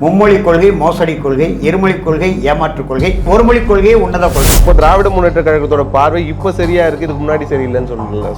மும்மொழி கொள்கை மோசடி கொள்கை, இருமொழி கொள்கை ஏமாற்று கொள்கை, ஒரு மொழி கொள்கையே உன்னத கொள்கை. இப்போ திராவிட முன்னேற்ற கழகத்தோட பார்வை இப்போ சரியா இருக்கு, இதுக்கு முன்னாடி சரியில்லைன்னு சொல்லல.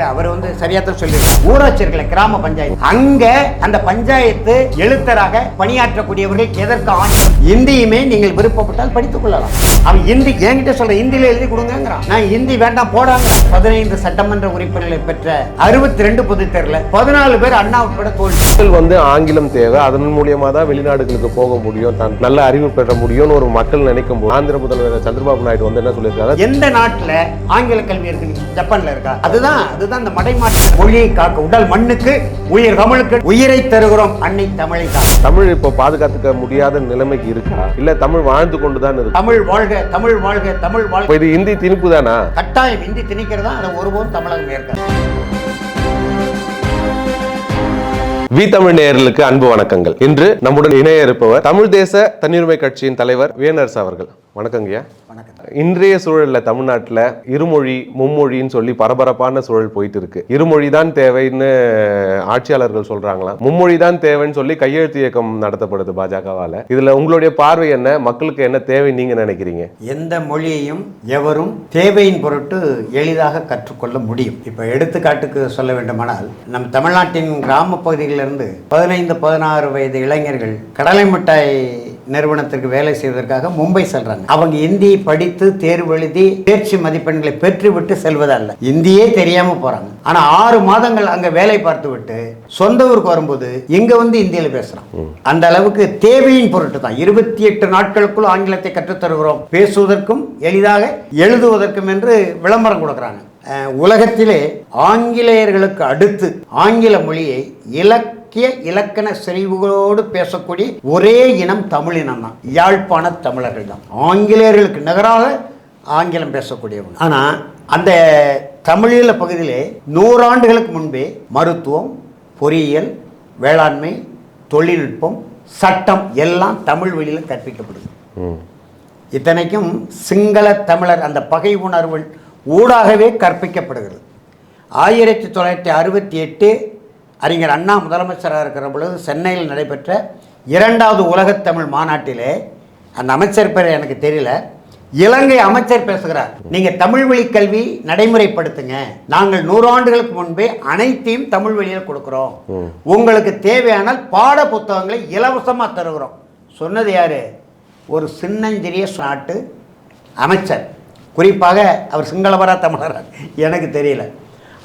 அவர் சரியா தான் சொல்லிடுறாரு. ஊராட்சி இருக்கல, கிராம பஞ்சாயத்து, அங்க அந்த பஞ்சாயத்து எழுத்தராக பணியாற்றக்கூடியவர்கள் எதற்கு ஆணையம்? இந்தியுமே நீங்கள் விருப்பப்பட்டால் படித்துக் கொள்ளலாம். அவன் இந்தி என்கிட்ட சொல்ற இந்தியில எழுதி கொடுங்கிறான். நான் இந்தி வேண்டாம் போடாங்க. 15 சட்டமன்ற உறுப்பினர்களை பெற்ற 62 பொதுத் தேர்தல 14 பேர் அண்ணா உட்பட தோல்வி. ஆங்கிலம் தேவை, அதன் மூலியமா தான் வெளிநாடுகளுக்கு போக முடியும், தான் நல்ல அறிவு பெற முடியும்னு ஒரு மக்கள் நினைக்கும் போது ஆந்திர முதல்வர் சந்திரபாபு நாயுடு என்ன சொல்லியிருக்காங்க, எந்த நாட்டுல ஆங்கில கல்வி இருக்கு? ஜப்பான்ல இருக்கா? அதுதான் இந்த மடைமாற்ற மொழியை காக்க உடல் மண்ணுக்கு உயிர் தமிழுக்கு உயிரை தருகிறோம் அன்னை தமிழை தான். தமிழ் இப்போ பாதுகாத்துக்க முடியாத நிலைமைக்கு இருக்கா, இல்ல தமிழ் வாழ்ந்து கொண்டுதான் இருக்கு? தமிழ் வாழ்க, தமிழ் வாழ்க, தமிழ் வாழ்க. இது இந்தி திணிப்பு தானா? கட்டாயம் இந்தி திணிக்கிறதா, அதை ஒருபோதும் தமிழகம் ஏற்காது. வி தமிழ் நேயர்களுக்கு அன்பு வணக்கங்கள். இன்று நம்முடன் இணைய இருப்பவர் தமிழ் தேச தன்னுரிமை கட்சியின் தலைவர் வேணரசு அவர்கள். வணக்கங்கய்யா. இன்றைய சூழல்ல தமிழ்நாட்டில் இருமொழி மும்மொழின்னு சொல்லி பரபரப்பான சூழல் போயிட்டு இருக்கு. இருமொழி தான் தேவைன்னு ஆட்சியாளர்கள் சொல்றாங்களாம், மும்மொழி தான் தேவைன்னு சொல்லி கையெழுத்து இயக்கம் நடத்தப்படுது பாஜகவால. இதுல உங்களுடைய பார்வை என்ன? மக்களுக்கு என்ன தேவை நீங்க நினைக்கிறீங்க? எந்த மொழியையும் எவரும் தேவையின் பொருட்டு எளிதாக கற்றுக்கொள்ள முடியும். இப்ப எடுத்துக்காட்டுக்கு சொல்ல வேண்டுமானால், நம் தமிழ்நாட்டின் கிராம பகுதிகளிலிருந்து 15-16 வயது இளைஞர்கள் கடலை மிட்டாய் நிறுவனத்திற்கு வேலை செய்வதற்காக மும்பை செல்றாங்க. அவங்க இந்தி படித்து தேர்வு எழுதி தேர்ச்சி மதிப்பெண்களை பெற்றுவிட்டு செல்வதல்ல, இந்தியே தெரியாம போறாங்க. ஆனா 6 மாதங்கள் அங்க வேலை பார்த்து விட்டு சொந்த ஊருக்கு வரும்போது இங்க இந்தியில பேசுறான். அந்த அளவுக்கு தேவையின் பொருட்டு தான் 28 நாட்களுக்குள் ஆங்கிலத்தை கற்றுத்தருகிறோம், பேசுவதற்கும் எளிதாக எழுதுவதற்கும் என்று விளம்பரம் கொடுக்குறாங்க. உலகத்திலே ஆங்கிலேயர்களுக்கு அடுத்து ஆங்கில மொழியை இலக்கண செறிவுகளோடு பேசக்கூடிய ஒரே இனம் தமிழ் இனம் தான். யாழ்ப்பாண தமிழர்கள் தான் ஆங்கிலேயர்களுக்கு நிகராக ஆங்கிலம் பேசக்கூடியவங்க. ஆனால் அந்த தமிழீழ பகுதியிலே 100 ஆண்டுகளுக்கு முன்பே மருத்துவம், பொறியியல், வேளாண்மை, தொழில்நுட்பம், சட்டம் எல்லாம் தமிழ் வழியில் கற்பிக்கப்படுது. இத்தனைக்கும் சிங்கள தமிழர் அந்த பகை உணர்வு ஊடாகவே கற்பிக்கப்படுகிறது. 1968 அறிஞர் அண்ணா முதலமைச்சராக இருக்கிற பொழுது சென்னையில் நடைபெற்ற 2வது உலகத்தமிழ் மாநாட்டிலே, அந்த அமைச்சர் பேர் எனக்கு தெரியல, இலங்கை அமைச்சர் பேசுகிறார், நீங்க தமிழ் வழி கல்வி நடைமுறைப்படுத்துங்க, நாங்கள் 100 ஆண்டுகளுக்கு முன்பே அனைத்தையும் தமிழ் வழியில் கொடுக்கிறோம், உங்களுக்கு தேவையான பாட புத்தகங்களை இலவசமாக தருகிறோம். சொன்னது யாரு? ஒரு சின்னஞ்சிறிய நாட்டு அமைச்சர். குறிப்பாக அவர் சிங்களவரா தமிழரா எனக்கு தெரியல.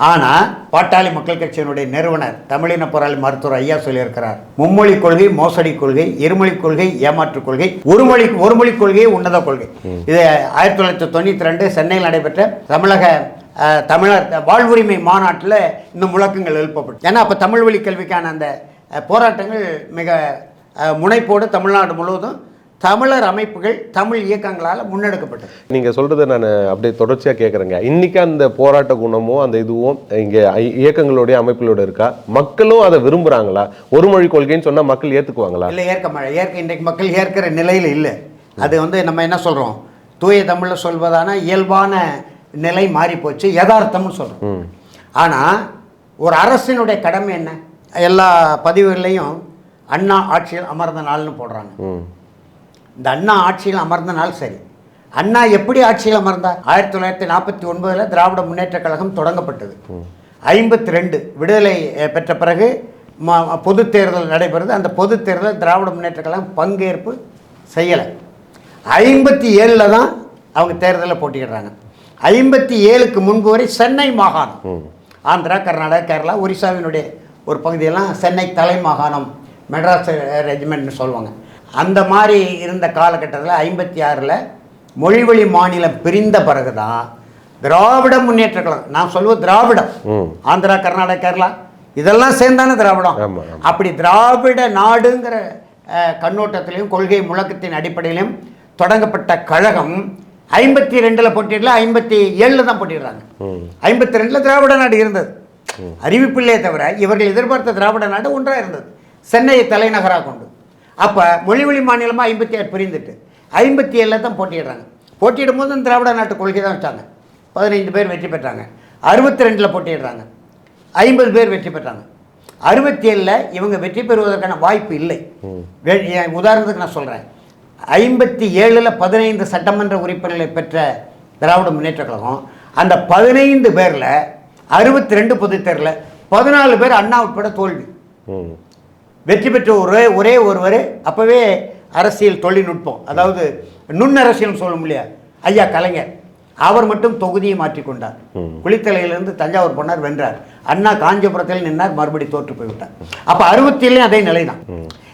ஆனால் பாட்டாளி மக்கள் கட்சியினுடைய நிறுவனர் தமிழின போராளி மருத்துவர் ஐயா சொல்லியிருக்கிறார், மும்மொழி கொள்கை மோசடி கொள்கை, இருமொழி கொள்கை ஏமாற்று கொள்கை, ஒரு மொழி கொள்கையே உன்னத கொள்கை. இது 1992 சென்னையில் நடைபெற்ற தமிழர் வாழ்வுரிமை மாநாட்டில் இந்த முழக்கங்கள் எழுப்பப்பட்டு. ஏன்னா அப்போ தமிழ் வழி கல்விக்கான அந்த போராட்டங்கள் மிக முனைப்போடு தமிழ்நாடு முழுவதும் தமிழர் அமைப்புகள், தமிழ் இயக்கங்களால் முன்னெடுக்கப்பட்டது. நீங்கள் சொல்கிறத நான் அப்படியே தொடர்ச்சியாக கேட்குறேங்க. இன்றைக்கி அந்த போராட்ட குணமோ அந்த இதுவும் இங்கே இயக்கங்களுடைய அமைப்புகளோட இருக்கா? மக்களும் அதை விரும்புகிறாங்களா? ஒரு மொழி கொள்கைன்னு சொன்னால் மக்கள் ஏற்றுக்குவாங்களா? இல்லை, இன்றைக்கு மக்கள் ஏற்கிற நிலையில் இல்லை. அது நம்ம என்ன சொல்கிறோம், தூய தமிழில் சொல்வதான இயல்பான நிலை மாறி போச்சு, யதார்த்தம்னு சொல்கிறோம். ஆனால் ஒரு அரசினுடைய கடமை என்ன? எல்லா பதிவுகள்லையும் அண்ணா ஆட்சியில் அமர்ந்த நாள்னு போடுறாங்க. இந்த அண்ணா ஆட்சியில் அமர்ந்த நாள் சரி. அண்ணா எப்படி ஆட்சியில் அமர்ந்தார்? 1949 திராவிட முன்னேற்ற கழகம் தொடங்கப்பட்டது. 52 விடுதலை பெற்ற பிறகு பொது தேர்தல் நடைபெறுது. அந்த பொது தேர்தல் திராவிட முன்னேற்ற கழகம் பங்கேற்பு செய்யலை. 57 தான் அவங்க தேர்தலில் போட்டியிடுறாங்க. 57க்கு முன்பு வரை சென்னை மாகாணம், ஆந்திரா, கர்நாடகா, கேரளா, ஒரிசாவினுடைய ஒரு பகுதியெல்லாம் சென்னை தலை மாகாணம், மெட்ராஸ் ரெஜிமெண்ட்னு சொல்லுவாங்க. அந்த மாதிரி இருந்த காலகட்டத்தில் 56 மொழிவழி மாநிலம் பிரிந்த பிறகு தான் திராவிட முன்னேற்ற கழகம், நான் சொல்லுவது திராவிடம், ஆந்திரா, கர்நாடகா, கேரளா இதெல்லாம் சேர்ந்தானே திராவிடம். அப்படி திராவிட நாடுங்கிற கண்ணோட்டத்திலையும் கொள்கை முழக்கத்தின் அடிப்படையிலும் தொடங்கப்பட்ட கழகம் 52 போட்டியிடல, 57 தான் போட்டிடுறாங்க. 52 திராவிட நாடு இருந்தது, அறிவிப்பில்லையே தவிர இவர்கள் எதிர்பார்த்த திராவிட நாடு ஒன்றாக இருந்தது, சென்னையை தலைநகராக கொண்டு. அப்போ மொழிவழி மாநிலமாக 56 பிரிந்துட்டு 57 தான் போட்டிடுறாங்க. போட்டியிடும் போது திராவிட நாட்டு கொள்கை தான் வச்சாங்க. 15 பேர் வெற்றி பெற்றாங்க. 62 போட்டிடுறாங்க, 50 பேர் வெற்றி பெற்றாங்க. 67 இவங்க வெற்றி பெறுவதற்கான வாய்ப்பு இல்லை. உதாரணத்துக்கு நான் சொல்கிறேன், 57 15 சட்டமன்ற உறுப்பினர்களை பெற்ற திராவிட முன்னேற்ற கழகம் அந்த 15 பேரில் 62 பொதுத்தேர்தலில் 14 பேர் அண்ணா உட்பட தோல்வி. வெற்றி பெற்ற ஒரே ஒருவர் அப்போவே அரசியல் தொழில்நுட்பம், அதாவது நுண்ணரசியல் சொல்ல முடியாது, ஐயா கலைஞர். அவர் மட்டும் தொகுதியை மாற்றிக்கொண்டார். குளித்தலையிலிருந்து தஞ்சாவூர் போனார், வென்றார். அண்ணா காஞ்சிபுரத்தில் நின்றார், மறுபடி தோற்று போய்விட்டார். அப்போ 67 அதே நிலை தான்.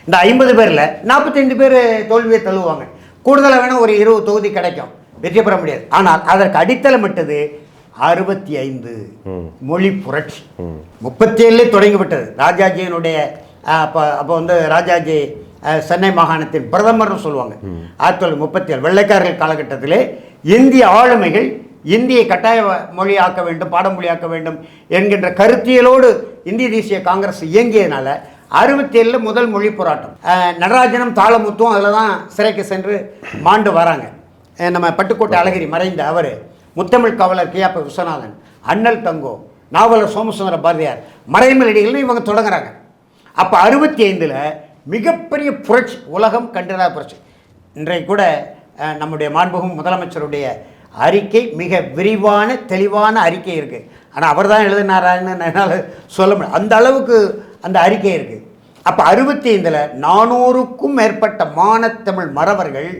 இந்த 50 பேரில் 45 பேர் தோல்வியை தழுவுவாங்க. கூடுதலாக வேணால் ஒரு 20 தொகுதி கிடைக்கும், வெற்றி பெற முடியாது. ஆனால் அதற்கு அடித்தளமிட்டது 65 மொழி புரட்சி. 37 தொடங்கிவிட்டது. ராஜாஜியினுடைய அப்போ வந்து ராஜாஜி சென்னை மாகாணத்தின் பிரதமர்னு சொல்லுவாங்க. 1937 வெள்ளைக்காரர்கள் காலகட்டத்திலே இந்திய ஆளுமைகள் இந்தியை கட்டாய மொழியாக்க வேண்டும், பாடமொழியாக்க வேண்டும் என்கின்ற கருத்தியலோடு இந்திய தேசிய காங்கிரஸ் இயங்கியதுனால 67 முதல் மொழி போராட்டம். நடராஜனும் தாளமுத்தும் அதில் தான் சிறைக்கு சென்று மாண்டு வராங்க. நம்ம பட்டுக்கோட்டை அழகிரி மறைந்த அவர், முத்தமிழ் காவலர் கே.ப. விஸ்வநாதன், அண்ணல் தங்கோ, நாவலர் சோமசுந்தர பாரதியார், மறைமலடிகள்னு இவங்க தொடங்குறாங்க. அப்போ 65 மிகப்பெரிய புரட்சி, உலகம் கண்டிராத புரட்சி. இன்றைக்கு கூட நம்முடைய மாண்புகும் முதலமைச்சருடைய அறிக்கை மிக விரிவான தெளிவான அறிக்கை இருக்குது. ஆனால் அவர் தான் எழுதினாரான்னு என்னால் சொல்ல முடியும், அந்த அளவுக்கு அந்த அறிக்கை இருக்குது. அப்போ 65 400க்கும் மேற்பட்ட மானத்தமிழ் மறவர்கள்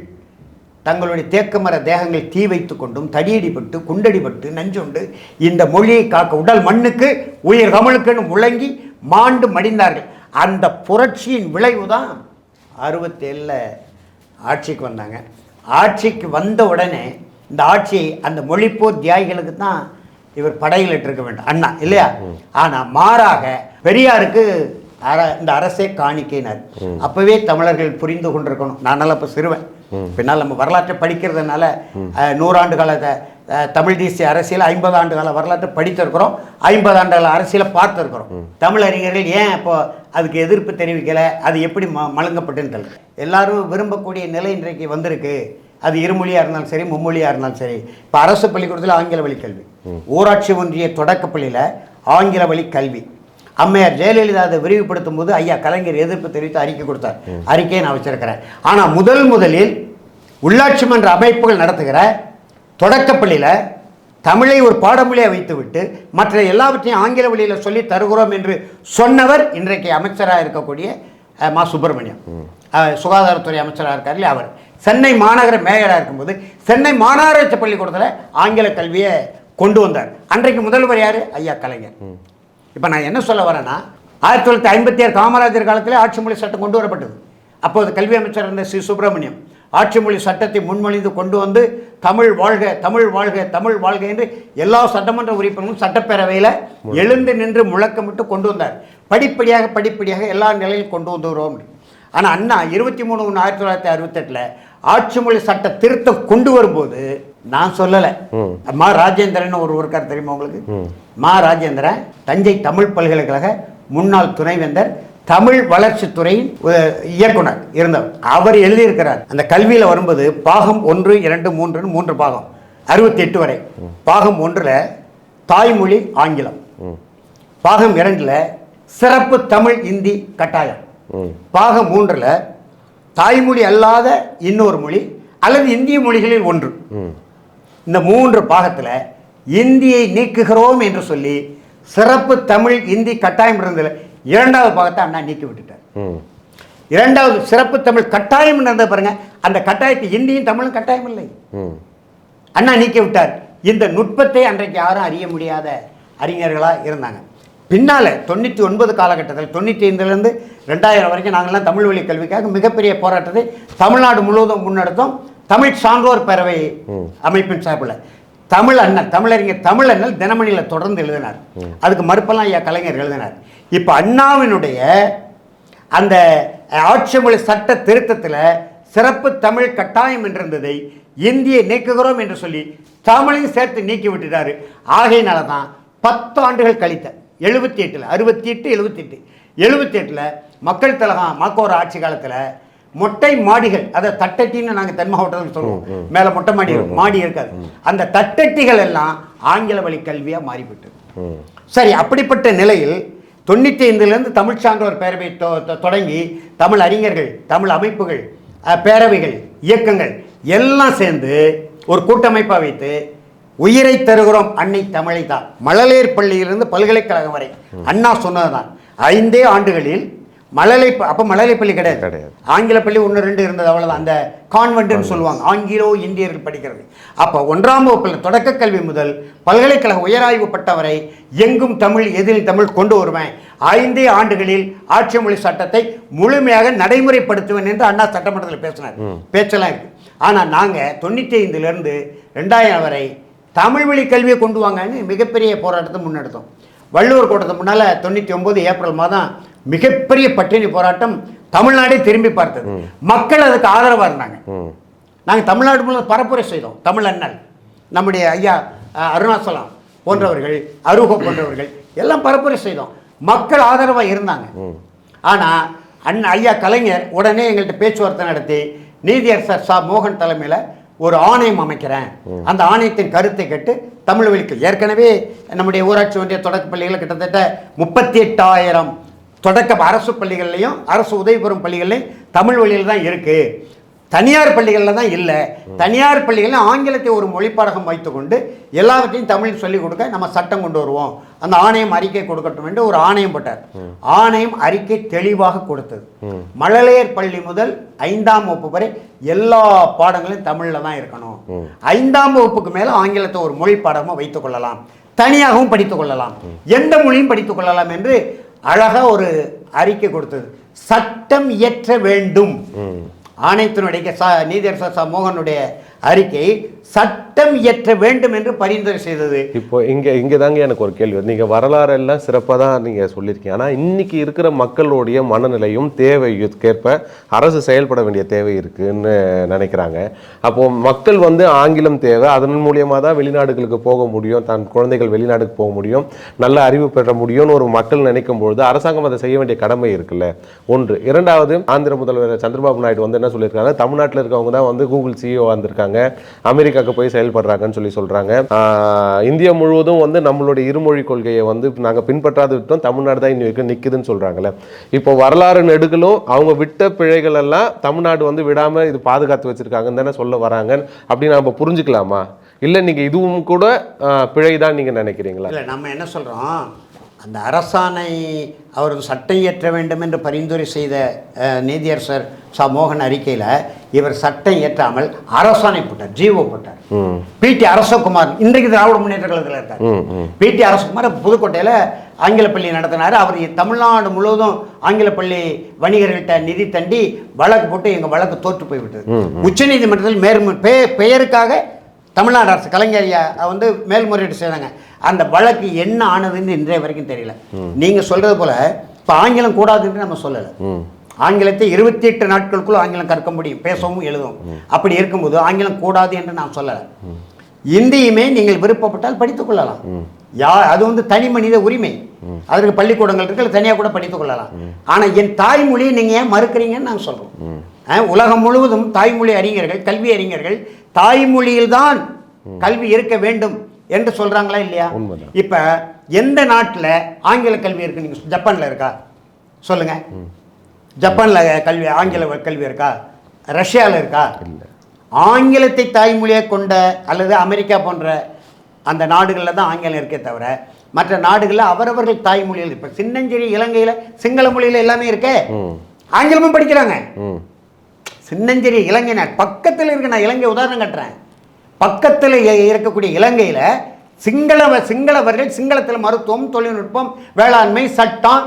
தங்களுடைய தேக்கமர தேகங்கள் தீ வைத்து கொண்டும் தடியடிப்பட்டு குண்டடிப்பட்டு நஞ்சுண்டு இந்த மொழியை காக்க உடல் மண்ணுக்கு உயிர் கமலுக்குன்னு முழங்கி மாண்டு மடிந்தார்கள். அந்த புரட்சியின் விளைவு தான் 67 ஆட்சிக்கு வந்தாங்க. ஆட்சிக்கு வந்த உடனே இந்த ஆட்சியை அந்த மொழிப்போர் தியாகிகளுக்கு தான் இவர் படையிலிட்டு இருக்க வேண்டும், அண்ணா இல்லையா? ஆனால் மாறாக பெரியாருக்கு இந்த அரசே காணிக்கையினர். அப்பவே தமிழர்கள் புரிந்து கொண்டிருக்கணும். நானால இப்போ சிறுவன், பின்னால் நம்ம வரலாற்றை படிக்கிறதுனால 100 ஆண்டு கால தமிழ் தேசிய அரசியல் 50 ஆண்டு கால வரலாற்றை படித்திருக்கிறோம், 50 ஆண்டு கால அரசியலை பார்த்துருக்கிறோம். தமிழறிஞர்கள் ஏன் இப்போ அதுக்கு எதிர்ப்பு தெரிவிக்கலை, அது எப்படி மழுங்கப்பட்டுன்னு தெரியல. எல்லாரும் விரும்பக்கூடிய நிலை இன்றைக்கு வந்திருக்கு. அது இருமொழியாக இருந்தாலும் சரி, மும்மொழியாக இருந்தாலும் சரி. இப்போ அரசு பள்ளிக்கூடத்தில் ஆங்கில வழி கல்வி, ஊராட்சி ஒன்றிய தொடக்கப்பள்ளியில் ஆங்கில வழி கல்வி. அம்மையார் ஜெயலலிதா அதை விரிவுபடுத்தும் போது ஐயா கலைஞர் எதிர்ப்பு தெரிவித்து அறிக்கை கொடுத்தார். அறிக்கையை நான் வச்சிருக்கிறேன். ஆனால் முதலில் உள்ளாட்சி மன்ற அமைப்புகள் நடத்துகிற தொடக்கப்பள்ளியில் தமிழை ஒரு பாடமொழியாக வைத்துவிட்டு மற்ற எல்லாவற்றையும் ஆங்கில வழியில் சொல்லி தருகிறோம் என்று சொன்னவர் இன்றைக்கு அமைச்சராக இருக்கக்கூடிய மா சுப்பிரமணியம், சுகாதாரத்துறை அமைச்சராக இருக்கார் இல்லையா? அவர் சென்னை மாநகர மேயராக இருக்கும்போது சென்னை மாநகராட்சி பள்ளிக்கூடத்தில் ஆங்கில கல்வியை கொண்டு வந்தார். அன்றைக்கு முதல்வர் யார்? ஐயா கலைஞர். இப்போ நான் என்ன சொல்ல வரேன்னா, 1956 காமராஜர் காலத்திலே ஆட்சி மொழி சட்டம் கொண்டு வரப்பட்டது. அப்போது கல்வி அமைச்சர் இருந்த சி சுப்பிரமணியம் ஆட்சி மொழி சட்டத்தை முன்மொழிந்து கொண்டு வந்து தமிழ் வாழ்க தமிழ் வாழ்க தமிழ் வாழ்க என்று எல்லா சட்டமன்ற உறுப்பினரும் சட்டப்பேரவையில் எழுந்து நின்று முழக்கமிட்டு கொண்டு வந்தார். படிப்படியாக எல்லா நிலையும் கொண்டு வந்துகிறோம். ஆனால் அண்ணா 23/1/1968 ஆட்சி மொழி சட்ட திருத்தம் கொண்டு வரும்போது நான் சொல்லலை, மா ராஜேந்திரன் ஒரு இருக்கார் தெரியுமா உங்களுக்கு? மா ராஜேந்திரன் தஞ்சை தமிழ் பல்கலைக்கழக முன்னாள் துணைவேந்தர், தமிழ் வளர்ச்சித்துறையின் இயக்குனர் இருந்தவர். அவர் எழுதியிருக்கிறார். அந்த கல்வியில் வரும்போது பாகம் 1, 2, 3 பாகம் 68 வரை. பாகம் 1 தாய்மொழி ஆங்கிலம், பாகம் 2 சிறப்பு தமிழ் இந்தி கட்டாயம், பாகம் 3 தாய்மொழி அல்லாத இன்னொரு மொழி அல்லது இந்திய மொழிகளில் ஒன்று. இந்த 3 பாகத்தில் இந்தியை நீக்குகிறோம் என்று சொல்லி சிறப்பு தமிழ் இந்தி கட்டாயம் இருந்ததில் 2வது பாகத்தை அண்ணா நீக்கி விட்டுட்டார். 2வது சிறப்பு தமிழ் கட்டாயம் இருந்தது பாருங்க, அந்த கட்டாயத்தை இந்தியும் தமிழும் கட்டாயம் இல்லை, அண்ணா நீக்கி விட்டார். இந்த நுட்பத்தை அன்றைக்கு யாரும் அறிய முடியாத அறிஞர்களாக இருந்தாங்க. பின்னால் 99 காலகட்டத்தில் 95லேருந்து 2000 வரைக்கும் நாங்கள்லாம் தமிழ் வழி கல்விக்காக மிகப்பெரிய போராட்டத்தை தமிழ்நாடு முழுவதும் முன்னெடுத்தோம். தமிழ் சான்றோர் பேரவை அமைப்பின் சார்பில் தமிழறிஞர் தமிழண்ணல் தினமணியில் தொடர்ந்து எழுதினார். அதுக்கு மறுப்பெல்லாம் ஐயா கலைஞர் எழுதினார். இப்போ அண்ணாவினுடைய அந்த ஆட்சி மொழி சட்ட திருத்தத்தில் சிறப்பு தமிழ் கட்டாயம் என்றிருந்ததை இந்தியை நீக்குகிறோம் என்று சொல்லி தமிழையும் சேர்த்து நீக்கி விட்டுட்டாரு. ஆகையினால தான் 10 ஆண்டுகள் கழித்த 78 மக்கள் திலகம் மாக்கோர ஆட்சி காலத்தில் மொட்டை மாடிகள், அதை தட்டட்டின்னு நாங்கள் தென் மாவட்டத்தில் சொல்லுவோம், மேலே மொட்டை மாடி இருக்காது, அந்த தட்டட்டிகள் எல்லாம் ஆங்கில வழி கல்வியாக மாறிவிட்டது. சரி, அப்படிப்பட்ட நிலையில் 95 தமிழ் சான்றோர் பேரவை தொடங்கி தமிழ் அறிஞர்கள், தமிழ் அமைப்புகள், பேரவைகள், இயக்கங்கள் எல்லாம் சேர்ந்து ஒரு கூட்டமைப்பாக வைத்து உயிரை தருகிறோம் அன்னை தமிழை தான். மழலையர் பள்ளியிலிருந்து பல்கலைக்கழகம் வரை அண்ணா சொன்னதுதான் 5 ஆண்டுகளில் அப்போ மழலை பள்ளி கிடையாது, ஆங்கில பள்ளி 1 2 இருந்தது, அவ்வளோதான். அந்த கான்வென்ட்னு சொல்லுவாங்க, ஆங்கிலோ இந்தியர்கள் படிக்கிறது. அப்போ 1ஆம் வகுப்பில் தொடக்க கல்வி முதல் பல்கலைக்கழக உயராய்வு பட்டம் வரை எங்கும் தமிழ், எதில் தமிழ் கொண்டு வருவேன், 5 ஆண்டுகளில் ஆட்சி மொழி சட்டத்தை முழுமையாக நடைமுறைப்படுத்துவேன் என்று அண்ணா சட்டமன்றத்தில் பேசினார். பேச்செல்லாம் இருக்கு. ஆனால் நாங்கள் 95 2000 வரை தமிழ் வழி கல்வியை கொண்டு வாங்கன்னு மிகப்பெரிய போராட்டத்தை முன்னெடுத்தோம். வள்ளுவர் கூட்டத்துக்கு முன்னால் 99 ஏப்ரல் மாதம் மிகப்பெரிய பட்டினி போராட்டம் தமிழ்நாடே திரும்பி பார்த்தது. மக்கள் அதுக்கு ஆதரவாக இருந்தாங்க. நாங்கள் தமிழ்நாடு முழுவதும் பரப்புரை செய்தோம். தமிழ் அண்ணல் நம்முடைய ஐயா அருணாசலம் போன்றவர்கள், அருகோ போன்றவர்கள் எல்லாம் பரப்புரை செய்தோம். மக்கள் ஆதரவாக இருந்தாங்க. ஆனால் ஐயா கலைஞர் உடனே எங்கள்கிட்ட பேச்சுவார்த்தை நடத்தி நீதியரசர் சா மோகன் தலைமையில் ஒரு ஆணையம் அமைக்கிறேன், அந்த ஆணையத்தின் கருத்தை கேட்டு தமிழ் வழிக்கு ஏற்கனவே நம்முடைய ஊராட்சி ஒன்றிய தொடக்க பள்ளிகளில் கிட்டத்தட்ட 38,000 தொடக்க அரசு பள்ளிகள்லையும் அரசு உதவி பெறும் பள்ளிகள்லையும் தமிழ் வழியில் தான் இருக்குது. தனியார் பள்ளிகளில் தான் இல்லை. தனியார் பள்ளிகளில் ஆங்கிலத்தை ஒரு மொழிப்பாடகம் வைத்துக்கொண்டு எல்லாவற்றையும் தமிழ் சொல்லிக் கொடுக்க நம்ம சட்டம் கொண்டு வருவோம், அந்த ஆணையம் அறிக்கை கொடுக்கட்டும் என்று ஒரு ஆணையம் போட்டார். ஆணையம் அறிக்கை தெளிவாக கொடுத்தது. மழலையர் பள்ளி முதல் 5ஆம் வகுப்பு வரை எல்லா பாடங்களும் தமிழில் தான் இருக்கணும். 5ஆம் வகுப்புக்கு மேலே ஆங்கிலத்தை ஒரு மொழி பாடமாக வைத்துக் கொள்ளலாம், தனியாகவும் படித்துக் கொள்ளலாம், எந்த மொழியும் படித்துக் கொள்ளலாம் என்று அழகாக ஒரு அறிக்கை கொடுத்தது. சட்டம் இயற்ற வேண்டும். ஆணையத்தினுடைய நீதியரசர் சா மோகனுடைய அறிக்கை சட்டம் இயற்ற வேண்டும் என்று பரிந்துரை செய்தது. இப்போ இங்கே தாங்க எனக்கு ஒரு கேள்வி. நீங்கள் வரலாறு எல்லாம் சிறப்பாக தான் நீங்கள் சொல்லியிருக்கீங்க. ஆனால் இன்னைக்கு இருக்கிற மக்களுடைய மனநிலையும் தேவைக்கேற்ப அரசு செயல்பட வேண்டிய தேவை இருக்குன்னு நினைக்கிறாங்க. அப்போது மக்கள் ஆங்கிலம் தேவை, அதன் மூலியமாக தான் வெளிநாடுகளுக்கு போக முடியும், தன் குழந்தைகள் வெளிநாடுக்கு போக முடியும், நல்ல அறிவு பெற முடியும்னு ஒரு மக்கள் நினைக்கும் பொழுது அரசாங்கம் அதை செய்ய வேண்டிய கடமை இருக்குல்ல. ஒன்று. இரண்டாவது, ஆந்திர முதல்வர் சந்திரபாபு நாயுடு என்ன சொல்லியிருக்காங்க, தமிழ்நாட்டில் இருக்கவங்க தான் கூகுள் சிஇஓ வந்திருக்காங்க, அமெரிக்காவுக்கு போய் செயல்படுறாங்கன்னு சொல்றாங்க. இந்தியா முழுவதும் நம்மளுடைய இருமொழி கொள்கையை நாங்க பின்பற்றாது விட்டோம், தமிழ்நாடு தான் இன்னும் நிக்குதுன்னு சொல்றாங்கல்ல. இப்போ வரலாறு நெடுகளும் அவங்க விட்ட பிழைகள் எல்லாம் தமிழ்நாடு விடாம இது பாதுகாத்து வச்சிருக்காங்கன்னு தானே சொல்ல வராங்க. அப்படி நம்ம புரிஞ்சுக்கலாமா? இல்ல நீங்க இதுவும் கூட பிழைதான் நீங்க நினைக்கிறீங்களா? இல்ல, நம்ம என்ன சொல்றோம், அந்த அரசாணை அவர் சட்டம் இயற்ற வேண்டும் என்று பரிந்துரை செய்த நீதியரசர் சா மோகன் அறிக்கையில் இவர் சட்டம் இயற்றாமல் அரசாணை போட்டார், ஜீவோ போட்டார். பிடி அரசகுமார் இன்றைக்கு திராவிட முன்னேற்ற கழகத்தில் இருக்கார். பிடி அரசகுமார் புதுக்கோட்டையில் ஆங்கில பள்ளி நடத்தினார். அவர் தமிழ்நாடு முழுவதும் ஆங்கில பள்ளி வணிகர்கள்ட்ட நிதி தண்டி வழக்கு போட்டு எங்கள் வழக்கு தோற்று போய்விட்டது. உச்சநீதிமன்றத்தில் பெயருக்காக தமிழ்நாடு அரசு கலைஞரியா மேல்முறையீடு செய்தாங்க. அந்த வழக்கு என்ன ஆனதுன்னு இன்றைய வரைக்கும் தெரியல. நீங்க சொல்றது போல இப்ப ஆங்கிலம் கூடாதுன்னு நம்ம சொல்லலை. ஆங்கிலத்தை 28 நாட்களுக்குள்ள ஆங்கிலம் கற்க முடியும், பேசவும் எழுதவும். அப்படி இருக்கும்போது ஆங்கிலம் கூடாது என்று நான் சொல்லலை. இந்தியுமே நீங்கள் விருப்பப்பட்டால் படித்துக் கொள்ளலாம். அது தனி மனித உரிமை. அதற்கு பள்ளிக்கூடங்கள் இருக்கு, தனியாக கூட படித்துக் கொள்ளலாம். ஆனா என் தாய்மொழியை நீங்க ஏன் மறுக்கிறீங்கன்னு நாங்கள் சொல்றோம். உலகம் முழுவதும் தாய்மொழி அறிஞர்கள், கல்வி அறிஞர்கள் தாய்மொழியில்தான் கல்வி இருக்க வேண்டும் என்று சொல்றாங்களா இல்லையா? இப்ப எந்த நாட்டில் ஆங்கில கல்வி இருக்கு? நீங்க ஜப்பான்ல இருக்கா சொல்லுங்க. ஜப்பான்ல ஆங்கில கல்வி இருக்கா? ரஷ்யாவில் இருக்கா? ஆங்கிலத்தை தாய்மொழியாக கொண்ட அல்லது அமெரிக்கா போன்ற அந்த நாடுகளில் தான் ஆங்கிலம் இருக்கே தவிர மற்ற நாடுகளில் அவரவர்கள் தாய்மொழியில் இப்ப சின்னஞ்சிறிய இலங்கையில சிங்கள மொழியில எல்லாமே இருக்கே, ஆங்கிலமும் படிக்கிறாங்க. சின்னஞ்சிறிய இலங்கை நாடு பக்கத்தில் இருக்கு. நான் இலங்கை உதாரணம் கட்டுறேன். பக்கத்தில் இருக்கக்கூடிய இலங்கையில் சிங்களவர்கள் சிங்களத்தில் மருத்துவம், தொழில்நுட்பம், வேளாண்மை, சட்டம்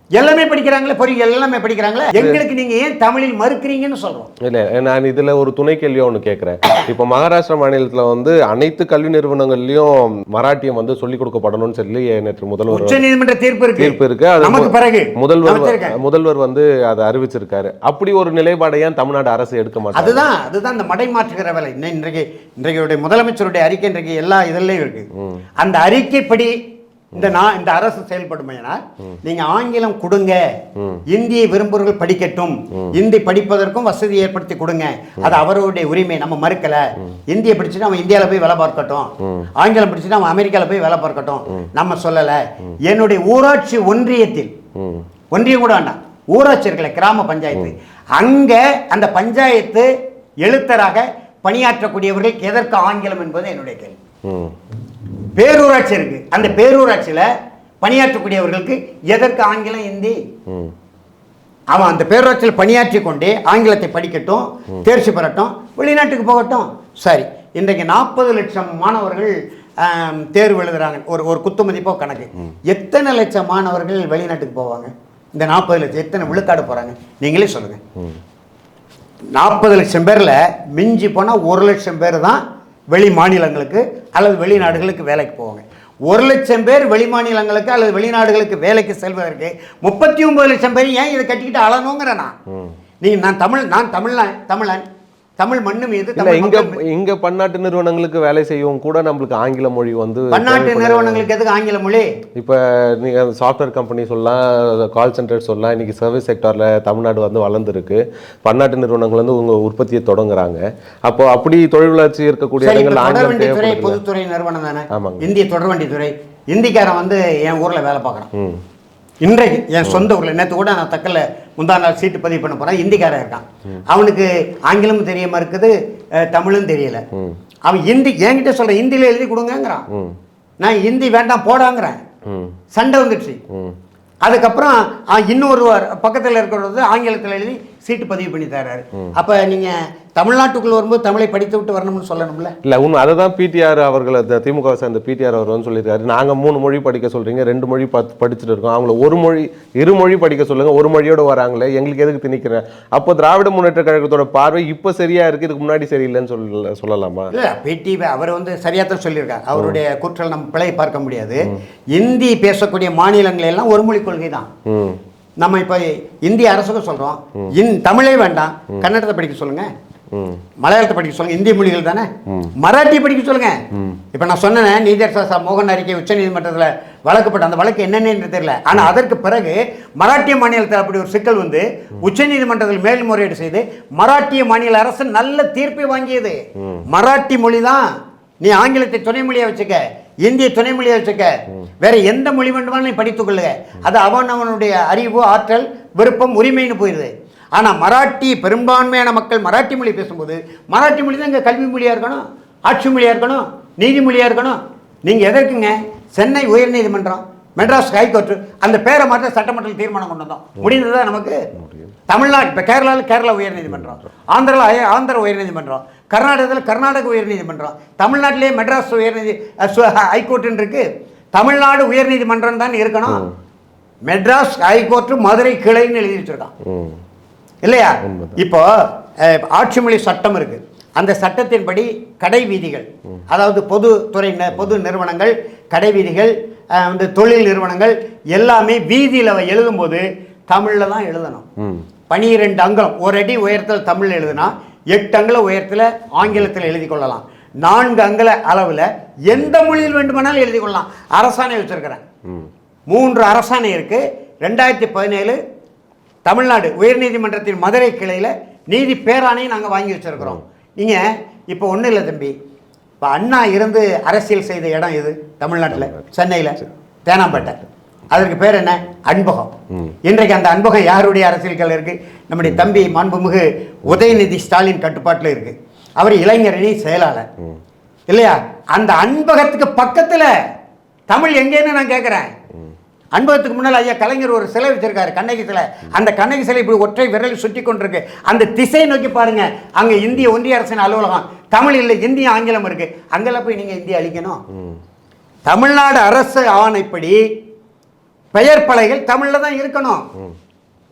எல்லாமே படிக்கிறாங்களே, பொறியியல் எல்லாமே படிக்கிறாங்களே. எங்களுக்கு நீங்க ஏன் தமிழில் மறுக்கிறீங்கன்னு சொல்றோம். இல்ல, நான் இதுல ஒரு துணை கேள்வியா ஒன்று கேட்கிறேன். இப்போ மகாராஷ்டிரா மாநிலத்தில் அனைத்து கல்வி நிறுவனங்கள்லயும் மராட்டியம் சொல்லிக் கொடுக்கப்படணும்னு சொல்லி நேற்று முதல்வர் உச்ச நீதிமன்ற தீர்ப்பு இருக்கு. நமக்கு பிறகு முதல்வர் அதை அறிவிச்சிருக்காரு. அப்படி ஒரு நிலைப்பாடை ஏன் தமிழ்நாடு அரசு எடுக்க மாட்டாங்க? அதுதான் இந்த மடை மாற்றுகிற வேலை. இன்றைக்கு முதலமைச்சருடைய அறிக்கை இன்றைக்கு எல்லா இதெல்லாம் இருக்கு. அந்த அறிக்கைப்படி இந்த அரசு செயல்படுமையினால் நீங்க ஆங்கிலம் கொடுங்க, இந்தியை விரும்புவர்கள் படிக்கட்டும், இந்தி படிப்பதற்கும் வசதி ஏற்படுத்தி கொடுங்க, அது அவருடைய உரிமை, நம்ம மறுக்கல. இந்தியை படிச்சுட்டு அவன் இந்தியாவில் போய் வேலை பார்க்கட்டும், ஆங்கிலம் படிச்சுட்டு அவன் அமெரிக்காவில் போய் வேலை பார்க்கட்டும், நம்ம சொல்லலை. என்னுடைய ஊராட்சி ஒன்றியத்தில், ஒன்றியம் கூட வேண்டாம், ஊராட்சி இருக்கல, கிராம பஞ்சாயத்து, அங்க அந்த பஞ்சாயத்து எழுத்தராக பணியாற்றக்கூடியவர்களுக்கு எதற்கு ஆங்கிலம் என்பது என்னுடைய கேள்வி. பேரூராட்சி இருக்கு, அந்த பேரூராட்சியில பணியாற்றக்கூடியவர்களுக்கு எதற்கு ஆங்கிலம், இந்தி? அவன் அந்த பேரூராட்சியில் பணியாற்றி கொண்டே ஆங்கிலத்தை படிக்கட்டும், தேர்ச்சி பெறட்டும், வெளிநாட்டுக்கு போகட்டும். சரி, இன்றைக்கு 40 லட்சம் மாணவர்கள் தேர்வு எழுதுறாங்க, ஒரு குத்து மதிப்போ கணக்கு. எத்தனை லட்சம் மாணவர்கள் வெளிநாட்டுக்கு போவாங்க? இந்த 40 லட்சம் எத்தனை விழுக்காடு போறாங்க? நீங்களே சொல்லுங்க. 40 லட்சம் பேர்ல மிஞ்சி போனால் 1 லட்சம் பேர் தான் வெளி மாநிலங்களுக்கு அல்லது வெளிநாடுகளுக்கு வேலைக்கு போவாங்க. 1 லட்சம் பேர் வெளி மாநிலங்களுக்கு அல்லது வெளிநாடுகளுக்கு வேலைக்கு செல்வதற்கு 39 லட்சம் பேர் ஏன் இதை கட்டிக்கிட்டு அழணுங்கிறேன் நான். நான் தமிழன், தமிழ் மண்ணு மீது இங்க பன்னாட்டு நிறுவனங்களுக்கு வேலை செய்யவும் கூட நம்மளுக்கு ஆங்கில மொழி வந்து, பன்னாட்டு நிறுவனங்களுக்கு எதுக்கு ஆங்கில மொழி? இப்ப நீங்க சாஃப்ட்வேர் கம்பெனி சொல்லலாம், கால் சென்டர் சொல்லலாம், இன்னைக்கு சர்வீஸ் செக்டார்ல தமிழ்நாடு வந்து வளர்ந்துருக்கு, பன்னாட்டு நிறுவனங்கள் வந்து உங்க உற்பத்தியை தொடங்குறாங்க. அப்போ அப்படி தொழில் வளர்ச்சி இருக்கக்கூடிய இடங்கள் தொடர்வண்டித்துறை பொதுத்துறை நிறுவனம் தானே. இந்திய தொடர்வண்டித்துறை, இந்திக்காரன் வந்து என் ஊர்ல வேலை பார்க்கறான். இன்றைக்கு என் சொந்த ஊரில், நேற்று கூட நான் தக்கல்ல முந்தா நாள் சீட்டு பதிவு பண்ண போகிறேன், இந்திக்காரன் இருக்கான். அவனுக்கு ஆங்கிலமும் தெரியாம இருக்குது, தமிழும் தெரியல. அவன் ஹிந்தி என்கிட்ட சொல்கிறேன், ஹிந்தியில் எழுதி கொடுங்கங்கிறான். நான் ஹிந்தி வேண்டாம் போடாங்கிறேன். சண்டை வந்துடுச்சு. அதுக்கப்புறம் இன்னொரு பக்கத்தில் இருக்கிறது ஆங்கிலத்தில் எழுதி சீட்டு பதிவு பண்ணி தர்றாரு. அப்போ நீங்கள் தமிழ்நாட்டுக்குள்ள வரும்போது தமிழை படித்து விட்டு வரணும்னு சொல்லணும்ல? இல்லை, உண்மை அதை தான் பிடிஆர் அவர்கள், திமுக சேர்ந்த பிடிஆர் அவர் வந்து சொல்லியிருக்காரு. நாங்கள் 3 மொழி படிக்க சொல்கிறீங்க, 2 மொழி படிச்சுட்டு இருக்கோம், அவங்கள 1 மொழி 2 மொழி படிக்க சொல்லுங்கள், 1 மொழியோடு வராங்களே, எங்களுக்கு எதுக்கு திணிக்கிறேன்? அப்போ திராவிட முன்னேற்ற கழகத்தோட பார்வை இப்போ சரியா இருக்குது, இதுக்கு முன்னாடி சரியில்லைன்னு சொல்லலாமா? இல்லை, பிடி அவர் வந்து சரியாக தான் சொல்லியிருக்காரு. அவருடைய குற்றல் நம்ம பிழை பார்க்க முடியாது. இந்தி பேசக்கூடிய மாநிலங்கள் எல்லாம் ஒரு மொழி கொள்கை தான். நம்ம இப்போ இந்திய அரசுக்கு சொல்கிறோம், தமிழே வேண்டாம், கன்னடத்தை படிக்க சொல்லுங்க, மலையாளத்தை படிக்க சொல்லுங்க, இந்திய மொழிகள் தானே, மராட்டி படிக்க சொல்லுங்க. இப்ப நான் சொன்னேன், நீதியரசர் மோகன் அறிக்கை உச்ச நீதிமன்றத்தில் வழக்கப்பட்ட அந்த வழக்கு என்னன்னு தெரியல. ஆனா அதற்கு பிறகு மராட்டிய மாநிலத்தில் அப்படி ஒரு சிக்கல் வந்து உச்ச நீதிமன்றத்தில் மேல்முறையீடு செய்து மராட்டிய மாநில அரசு நல்ல தீர்ப்பை வாங்கியது. மராட்டி மொழி தான், நீ ஆங்கிலத்தை துணை மொழியை வச்சுக்க, இந்திய துணை மொழியை வச்சுக்க, வேற எந்த மொழி வேண்டுமானு நீ படித்துக் கொள்ளுங்க, அது அவனுடைய அறிவு, ஆற்றல், விருப்பம், உரிமைன்னு போயிடுது. ஆனால் மராட்டி பெரும்பான்மையான மக்கள் மராட்டி மொழி பேசும்போது மராட்டி மொழி தான் இங்கே கல்வி மொழியாக இருக்கணும், ஆட்சி மொழியாக இருக்கணும், நீதிமொழியாக இருக்கணும். நீங்கள் எதற்குங்க சென்னை உயர்நீதிமன்றம், மெட்ராஸ் ஹைகோர்ட்டு அந்த பேரை மாற்ற சட்டமன்றத்தில் தீர்மானம் கொண்டு வந்தோம்? முடிந்ததா நமக்கு? தமிழ்நாடு இப்போ கேரளாவில் கேரளா உயர்நீதிமன்றம், ஆந்திராவில் ஆந்திர உயர்நீதிமன்றம், கர்நாடகத்தில் கர்நாடக உயர்நீதிமன்றம், தமிழ்நாட்டிலே மெட்ராஸ் ஹைகோர்ட்டுன்னு இருக்கு. தமிழ்நாடு உயர்நீதிமன்றம் தான் இருக்கணும். மெட்ராஸ் ஹைகோர்ட்டு மதுரை கிளைன்னு எழுதி வச்சிருக்கான் இல்லையா? இப்போ ஆட்சி மொழி சட்டம் இருக்கு. அந்த சட்டத்தின்படி கடை வீதிகள், அதாவது பொது நிறுவனங்கள், கடை வீதிகள், வந்து தொழில் நிறுவனங்கள் எல்லாமே வீதியில் எழுதும்போது தமிழில் தான் எழுதணும். 12 அங்குலம், 1 அடி உயரத்தில் தமிழ் எழுதுனா 8 அங்குல உயரத்தில் ஆங்கிலத்தில் எழுதி கொள்ளலாம். 4 அங்குல அளவில் எந்த மொழியில் வேண்டுமானாலும் எழுதி கொள்ளலாம். அரசாணை வச்சிருக்கிறேன், 3 அரசாணை இருக்கு. 2017 தமிழ்நாடு உயர்நீதிமன்றத்தின் மதுரை கிளையில் நீதி பேராணையை நாங்கள் வாங்கி வச்சிருக்கிறோம். நீங்கள் இப்போ ஒன்றும் இல்லை தம்பி, இப்போ அண்ணா இருந்து அரசியல் செய்த இடம் இது தமிழ்நாட்டில், சென்னையில் தேனாம்பேட்டை. அதற்கு பேர் என்ன? அன்பகம். இன்றைக்கு அந்த அன்பகம் யாருடைய அரசியல்கள் இருக்கு? நம்முடைய தம்பி மாண்புமிகு உதயநிதி ஸ்டாலின் கட்டுப்பாட்டில் இருக்கு. அவர் இளைஞரணி செயலாளர் இல்லையா? அந்த அன்பகத்துக்கு பக்கத்தில் தமிழ் எங்கேன்னு நான் கேட்குறேன். அன்பகத்துக்கு முன்னால் ஐயா கலைஞர் ஒரு சிலை வச்சிருக்காரு, கண்ணகி சிலை. அந்த கண்ணகி சிலை இப்படி ஒற்றை விரல் சுற்றி கொண்டிருக்கு. அந்த திசை நோக்கி பாருங்க, அங்கே இந்திய ஒன்றிய அரசின் அலுவலகம். தமிழ் இல்லை, இந்திய ஆங்கிலம் இருக்கு. அங்கெல்லாம் போய் நீங்க இந்திய அழிக்கணும். தமிழ்நாடு அரசு ஆணைப்படி பெயர் பலகைகள் தமிழில் தான் இருக்கணும்.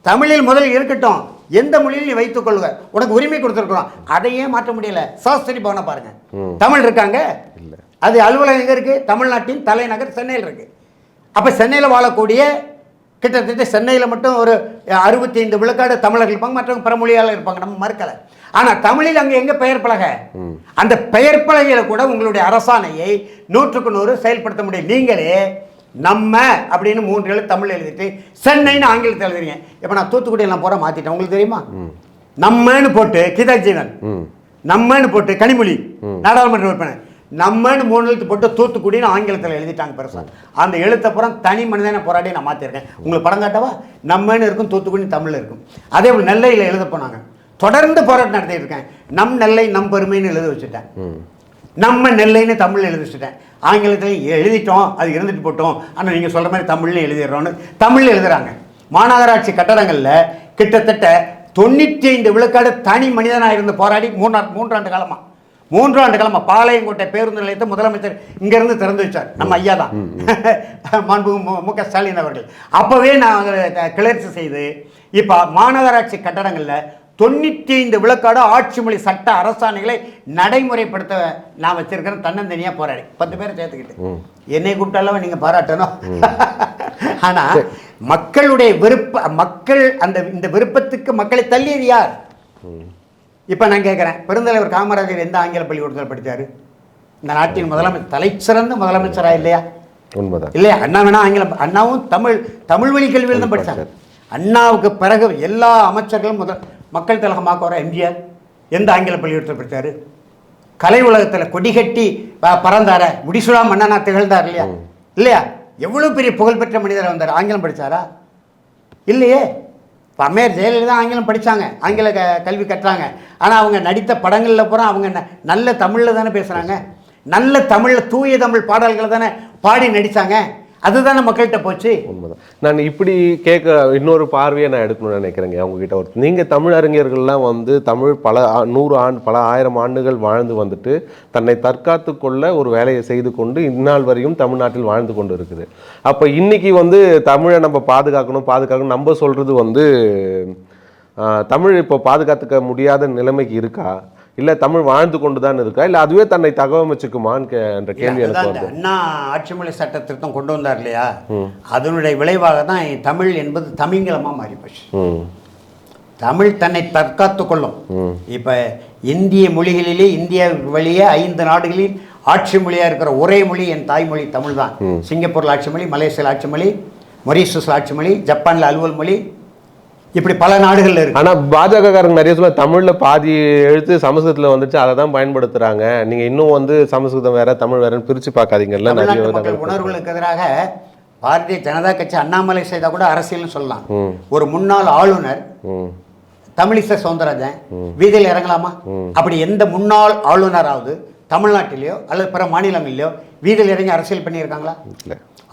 தமிழில் முதல் இருக்கட்டும், எந்த மொழியில் நீ வைத்துக் கொள்ளுங்க, உனக்கு உரிமை கொடுத்துருக்கணும். அதையே மாற்ற முடியல. சாஸ்திரி பவனை பாருங்க, தமிழ் இருக்காங்க, அது அலுவலகம் எங்க இருக்கு? தமிழ்நாட்டின் தலைநகர் சென்னையில் இருக்கு. அப்போ சென்னையில் வாழக்கூடிய கிட்டத்தட்ட சென்னையில் மட்டும் ஒரு 65 விழுக்காடு தமிழர்கள் இருப்பாங்க, மற்றவங்க பிற மொழியாளர் இருப்பாங்க, நம்ம மறுக்கலை. ஆனால் தமிழில் அங்கே எங்கே பெயர் பலகை? அந்த பெயர் பலகையில் கூட உங்களுடைய அரசாணையை 100க்கு 100 செயல்படுத்த முடியும். நீங்களே நம்ம அப்படின்னு 3 எழுத்து தமிழ் எழுதிட்டு சென்னைன்னு ஆங்கிலத்தில் எழுதுறீங்க. இப்போ நான் தூத்துக்குடி எல்லாம் போற மாத்திட்டேன், உங்களுக்கு தெரியுமா? நம்மன்னு போட்டு கிதாஜீவன், நம்மன்னு போட்டு கனிமொழி நாடாளுமன்ற உறுப்பினர், நம்மன்னு 3 எழுத்து போட்டு தூத்துக்குடின்னு ஆங்கிலத்தில் எழுதிட்டாங்க பெருசா. அந்த எழுத்தப்புறம் தனி மனிதனை போராடி நான் மாற்றிருக்கேன். உங்களுக்கு படம் காட்டவா? நம்மன்னு இருக்கும், தூத்துக்குடி தமிழ் இருக்கும். அதே போல் நெல்லையில் எழுத போனாங்க, தொடர்ந்து போராட்டம் நடத்திட்டு இருக்கேன். நம் நெல்லை நம் பெருமைன்னு எழுத வச்சுட்டேன், நம்ம நெல்லைன்னு தமிழ் எழுதி வச்சுட்டேன். ஆங்கிலத்தில் எழுதிட்டோம், அது இருந்துட்டு போட்டோம், ஆனால் நீங்கள் சொல்கிற மாதிரி தமிழ்னு எழுதிடுறோன்னு தமிழ் எழுதுறாங்க. மாநகராட்சி கட்டடங்களில் கிட்டத்தட்ட 95 விழுக்காடு தனி மனிதனாக இருந்து போராடி 3 ஆண்டு காலமாக பாளையங்கோட்டை பேருந்து நிலையத்தை முதலமைச்சர் இங்கேருந்து திறந்து வச்சார். நம்ம ஐயா தான், மாண்பு மு.க. ஸ்டாலின் அவர்கள். அப்போவே நான் கிளர்ச்சி செய்து இப்போ மாநகராட்சி கட்டடங்களில் 95 விழுக்காடு ஆட்சி மொழி சட்ட அரசாணைகளை நடைமுறைப்படுத்த நான் வச்சிருக்கிறேன். தன்னந்தனியாக போராடி 10 பேரை சேர்த்துக்கிட்டு என்னை கூப்பிட்டாலும் நீங்கள் பாராட்டணும். ஆனால் மக்களுடைய மக்கள் இந்த விருப்பத்துக்கு மக்களை தள்ளியது யார்? இப்போ நான் கேட்குறேன், பெருந்தலைவர் காமராஜர் எந்த ஆங்கில பள்ளிக்கூடத்தில் படித்தார்? இந்த நாட்டின் முதலமைச்சர், தலைச்சிறந்த முதலமைச்சரா இல்லையா? உண்மைதான் இல்லையா? அண்ணா வேணா ஆங்கிலம், அண்ணாவும் தமிழ் வழி கல்வியில் தான் படித்தாங்க. அண்ணாவுக்கு பிறகு எல்லா அமைச்சர்களும் மக்கள் திலகமாக வர எம்ஜிஆர் எந்த ஆங்கில பள்ளிக்கூடத்தில் படித்தார்? கலை உலகத்தில் கொடிகட்டி பறந்தார, முடிசுலா மன்னனா திகழ்ந்தார் இல்லையா? இல்லையா? எவ்வளோ பெரிய புகழ்பெற்ற மனிதர் வந்தார், ஆங்கிலம் படித்தாரா? இல்லையே. இப்போ அம்மையார் ஜெயலலிதா ஆங்கிலம் படித்தாங்க, ஆங்கில கல்வி கட்டுறாங்க. ஆனால் அவங்க நடித்த படங்களில் பூரா அவங்க நல்ல தமிழில் தானே பேசுகிறாங்க, நல்ல தமிழில் தூய தமிழ் பாடல்களை தானே பாடி நடித்தாங்க. அதுதானே மக்கள்கிட்ட போச்சு. உண்மைதான். நான் இப்படி கேட்க இன்னொரு பார்வையை நான் எடுக்கணும்னு நினைக்கிறேங்க அவங்ககிட்ட. நீங்கள் தமிழ் அறிஞர்கள்லாம் வந்து தமிழ் பல 100 ஆண்டு பல 1000 ஆண்டுகள் வாழ்ந்து வந்துட்டு தன்னை தற்காத்து கொள்ள ஒரு வேலையை செய்து கொண்டு இந்நாள் வரையும் தமிழ்நாட்டில் வாழ்ந்து கொண்டு இருக்குது. அப்போ இன்னைக்கு வந்து தமிழை நம்ம பாதுகாக்கணும் நம்ம சொல்கிறது வந்து தமிழ் இப்போ பாதுகாத்துக்க முடியாத நிலைமைக்கு இருக்கா, இல்லை தமிழ் வாழ்ந்து கொண்டு தான் இருக்கா, இல்லை அதுவே தன்னை தகவமைச்சுக்குமான்னு என்ற கேள்வி எனக்கு வருது. அண்ணா ஆட்சி மொழி சட்ட திருத்தம் கொண்டு வந்தார் இல்லையா, அதனுடைய விளைவாக தான் தமிழ் என்பது தமிங்கிலமாக மாறி போச்சு. தமிழ் தன்னை தற்காத்து கொள்ளும். இப்போ இந்திய மொழிகளிலே இந்திய வழியே 5 நாடுகளில் ஆட்சி மொழியாக இருக்கிற ஒரே மொழி என் தாய்மொழி தமிழ் தான். சிங்கப்பூரில் ஆட்சி மொழி, மலேசியாவில் ஆட்சி மொழி, மொரீஷியஸில் ஆட்சி மொழி, ஜப்பானில் அலுவல் மொழி, இப்படி பல நாடுகள்ல இருக்கு. ஆனா பாஜகக்காரங்க நிறைய சொல்ல தமிழ்ல பாதி எழுத்து சமஸ்கிருதத்துல வந்துச்சு, அதை தான் பயன்படுத்துறாங்க. நீங்க இன்னும் வந்து சமஸ்கிருதம் வேற தமிழ் வேறன்னு பிரிச்சு பார்க்காதீங்கல்ல. நிறைய உணர்வுகளுக்கு எதிராக பாரதிய ஜனதா கட்சி அண்ணாமலை செய்தா கூட அரசியல்னு சொல்லலாம். ஒரு முன்னாள் ஆளுநர் தமிழிசை சவுந்தரராஜன் வீதியில் இறங்கலாமா? அப்படி எந்த முன்னாள் ஆளுநராவது தமிழ்நாட்டிலேயோ அல்லது பிற மாநிலங்களிலேயோ வீதியில் இறங்கி அரசியல் பண்ணியிருக்காங்களா?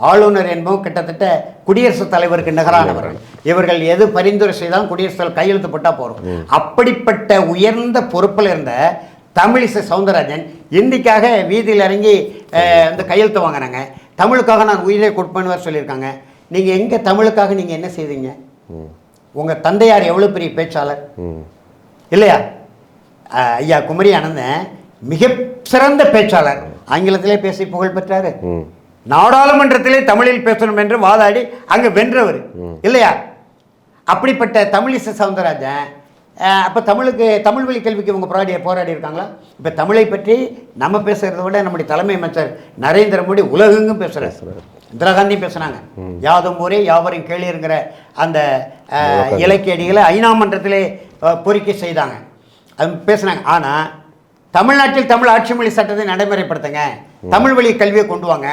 ஆளுநர் என்பதும் கிட்டத்தட்ட குடியரசுத் தலைவருக்கு நிகரானவர்கள். இவர்கள் எது பரிந்துரை செய்தாலும் குடியரசுத் தலைவர் கையெழுத்து போட்டால் போகிறோம். அப்படிப்பட்ட உயர்ந்த பொறுப்பில் இருந்த தமிழிசை சவுந்தரராஜன் இன்றைக்காக வீதியில் இறங்கி இந்த கையெழுத்து வாங்கினாங்க. தமிழுக்காக நான் உயிரை கொடுப்பேன்னு சொல்லியிருக்காங்க. நீங்கள் எங்கே தமிழுக்காக நீங்கள் என்ன செய்தீங்க? உங்கள் தந்தையார் எவ்வளோ பெரிய பேச்சாளர் இல்லையா? ஐயா குமரி ஆனந்தன் மிக சிறந்த பேச்சாளர், ஆங்கிலத்திலே பேசி புகழ் பெற்றாரு. நாடாளுமன்றத்திலே தமிழில் பேசணும் என்று வாதாடி அங்கே வென்றவர் இல்லையா? அப்படிப்பட்ட தமிழிசை சவுந்தரராஜன் அப்போ தமிழ் வழி கல்விக்கு இவங்க போராடி இருக்காங்களா? இப்போ தமிழை பற்றி நம்ம பேசுகிறத விட நம்முடைய தலைமை அமைச்சர் நரேந்திர மோடி உலகெங்கும் பேசுகிறார். இந்திரா காந்தி பேசுனாங்க, யாதும் ஊரே யாவரையும் கேளிருங்கிற அந்த இலக்கிய அடிகளை ஐநா மன்றத்திலே பொறிக்கை செய்தாங்க, அது பேசுனாங்க. ஆனால் தமிழ்நாட்டில் தமிழ் ஆட்சி மொழி சட்டத்தை நடைமுறைப்படுத்துங்க, தமிழ் வழி கல்வியை கொண்டு வாங்க,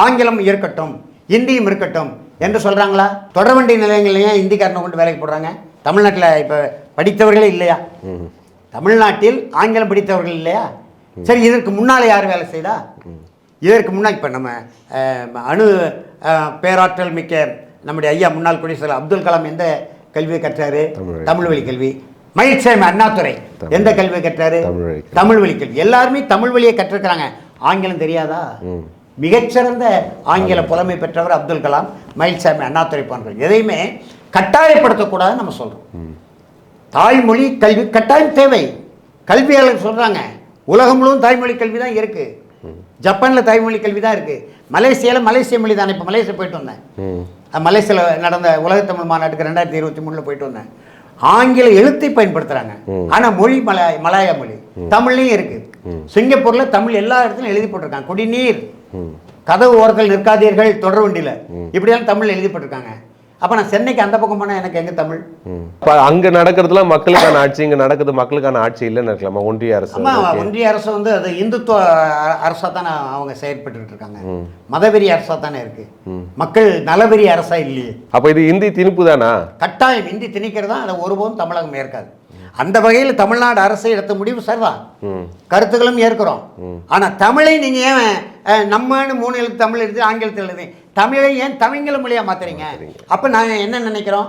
ஆங்கிலம் இருக்கட்டும் இந்தியும் இருக்கட்டும் என்று சொல்கிறாங்களா? தொடர்வண்டி நிலையங்களையே இந்திக்காரனை கொண்டு வேலைக்கு போடுறாங்க. தமிழ்நாட்டில் இப்போ படித்தவர்களே இல்லையா? தமிழ்நாட்டில் ஆங்கிலம் படித்தவர்கள் இல்லையா? சரி, இதற்கு முன்னால் யார் வேலை செய்தா? இதற்கு முன்னால் இப்போ நம்ம அணு பேராற்றல் மிக்க நம்முடைய ஐயா முன்னாள் குடியரசுத் தலைவர் அப்துல் கலாம் எந்த கல்வியை கற்றாரு? தமிழ் வழி கல்வி. மயில்சாமி அண்ணாதுரை எந்த கல்வியை கற்றாரு? தமிழ் வழி கல்வி. எல்லாருமே தமிழ் வழியை கற்றிருக்கிறாங்க. ஆங்கிலம் தெரியாதா? மிகச்சிறந்த ஆங்கில புலமை பெற்றவர் அப்துல் கலாம், மயில்சாமி அண்ணாதுரை போன்றவர். எதையுமே கட்டாயப்படுத்தக்கூடாதுன்னு நம்ம சொல்கிறோம். தாய்மொழி கல்வி கட்டாயம் தேவை. கல்வியாளர் சொல்கிறாங்க உலகம் முழுவதும் தாய்மொழி கல்வி தான் இருக்குது. ஜப்பானில் தாய்மொழி கல்வி தான் இருக்குது. மலேசியாவில் மலேசிய மொழி தானே. இப்போ மலேசியா போயிட்டு வந்தேன். மலேசியாவில் நடந்த உலகத்தமிழ் மாநாட்டுக்கு 2023 போயிட்டு வந்தேன். ஆங்கில எழுத்தை பயன்படுத்துகிறாங்க, ஆனால் மொழி மலாயா மொழி தமிழ்லையும் இருக்குது. சிங்கப்பூரில் தமிழ் எல்லா இடத்துலையும் எழுதி போட்டிருக்காங்க. குடிநீர் கதவு ஓரத்தில் நிற்காதீர்கள் தொடர் வண்டியில் இப்படியெல்லாம் தமிழ் எழுதிப்பட்டிருக்காங்க. அப்போ நான் சென்னைக்கு அந்த பக்கம் போனால் எனக்கு எங்கே தமிழ்? அங்கே நடக்கிறதுலாம் மக்களுக்கான ஆட்சி, இங்கே நடக்குது மக்களுக்கான ஆட்சி இல்லைன்னு இருக்கலாமா ஒன்றிய அரசு? ஆமாம், ஒன்றிய அரசு வந்து அது இந்துத்துவ அரசாக தானே அவங்க செயற்பட்டு இருக்காங்க. மதவெறி அரசாக தானே இருக்கு, மக்கள் நலவெறி அரசா இல்லையே. அப்போ இது இந்தி திணிப்பு தானா? கட்டாயம் இந்தி திணிக்கிறது தான். அதை ஒருபோதும் தமிழகம் ஏற்காது. அந்த வகையில் தமிழ்நாடு அரசு எடுத்த முடிவு சரிதான், கருத்துக்களும் ஏற்கிறோம். ஆனால் தமிழை நீங்கள் ஏன் நம்மன்னு 3 எழுத்து தமிழ் எழுதி ஆங்கிலத்தில் எழுதி தமிழை ஏன் தமிழ்ல மொழியாக மாற்றுறீங்க? அப்போ நாங்கள் என்ன நினைக்கிறோம்,